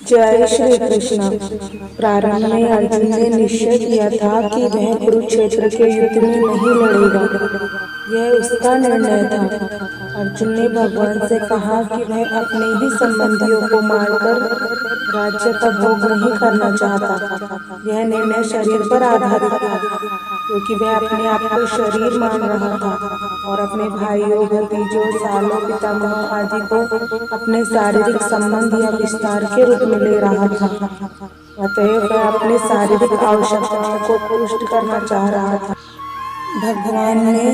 जय श्री कृष्ण। प्रारंभ में अर्जुन ने निश्चय किया था कि वह कुरुक्षेत्र के युद्ध में नहीं लड़ेगा। यह उसका निर्णय था। अर्जुन ने भगवान से कहा कि वह अपने ही संबंधियों को मारकर राज्य का भोग नहीं करना चाहता। यह निर्णय शरीर पर आधारित था, क्योंकि वह अपने आप को शरीर मान रहा था और अपने भाइयों, भतीजों, सालों, पितामहों आदि को अपने शारीरिक संबंध या विस्तार के रूप में ले रहा था। अतएव वह अपने शारीरिक आवश्यकताओं को तुष्ट करना चाह रहा था। भगवान ने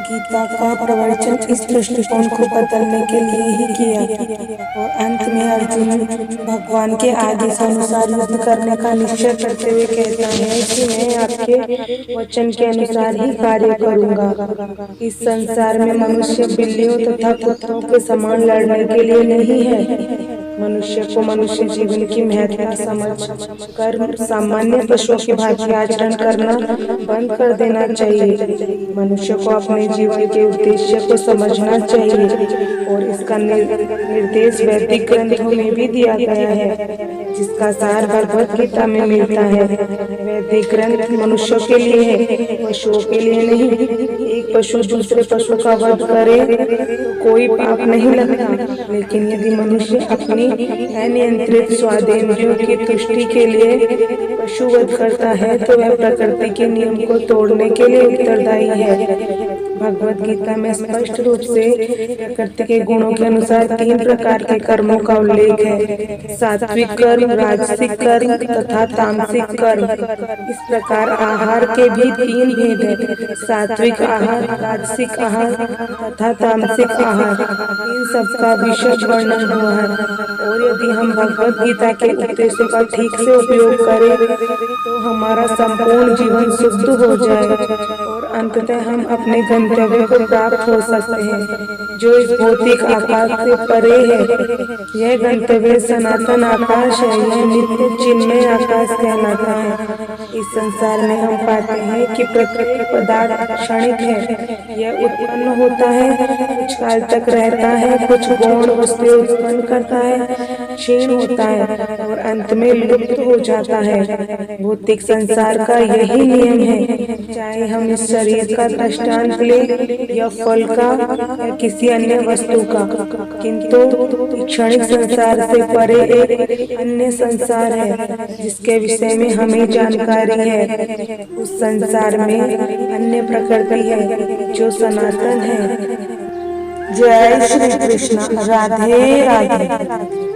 गीता का प्रवचन इस दृष्टिकोण को बदलने के लिए ही किया और अंत में अर्जुन भगवान के आदेश अनुसार युद्ध करने का निश्चय करते हुए कहता है कि मैं आपके वचन के अनुसार ही कार्य करूंगा। इस संसार में मनुष्य बिल्लियों तथा कुत्तों के समान लड़ने के लिए नहीं है। मनुष्य को मनुष्य जीवन की महत्ता समझ कर सामान्य पशुओं की भांति आचरण करना बंद कर देना चाहिए। मनुष्य को अपने जीवन के उद्देश्य को समझना चाहिए और इसका निर्देश वैदिक ग्रंथों में भी दिया गया है, जिसका सार भगवत गीता में मिलता है। वैदिक ग्रंथ मनुष्यों के लिए है, पशुओं के लिए नहीं। एक पशु दूसरे पशु का वध करे तो कोई पाप नहीं लगता, लेकिन यदि मनुष्य अपनी अनियंत्रित स्वादेंद्रियों की तुष्टि के लिए पशु वध करता है तो वह प्रकृति के नियम को तोड़ने के लिए उत्तरदायी है। भगवत गीता में स्पष्ट रूप से प्रकृति के गुणों के अनुसार 3 प्रकार के कर्मों का उल्लेख है: सात्विक कर्म, राजसिक कर्म तथा तामसिक कर्म। इस प्रकार आहार के भी 3 भेद हैं: सात्विक आहार, राजसिक आहार तथा तामसिक आहार। इन सबका विशद वर्णन हुआ है और यदि हम भगवत गीता के उपदेशों का ठीक से उपयोग करें तो हमारा संपूर्ण जीवन शुद्ध हो जाए और अंततः हम अपने गंतव्य को प्राप्त हो सकते हैं, जो इस भौतिक आकाश से परे है। यह गंतव्य सनातन आकाश है, यह नित्य चिन्मय आकाश कहलाता है। इस संसार में हम पाते हैं कि प्रत्येक पदार्थ क्षणिक है। यह उत्पन्न होता है, कुछ काल तक रहता है, कुछ गौण वस्तुएं उत्पन्न करता है, क्षीण होता है और अंत में लुप्त हो जाता है। भौतिक संसार का यही नियम है। चाहे हम इस शरीर का दृष्टांत ले या फल का या किसी अन्य वस्तु का, किंतु क्षणिक संसार से परे एक अन्य संसार है जिसके विषय में हमें जानकारी है। उस संसार में अन्य प्रकृति है जो सनातन है। जय श्री कृष्ण। राधे राधे।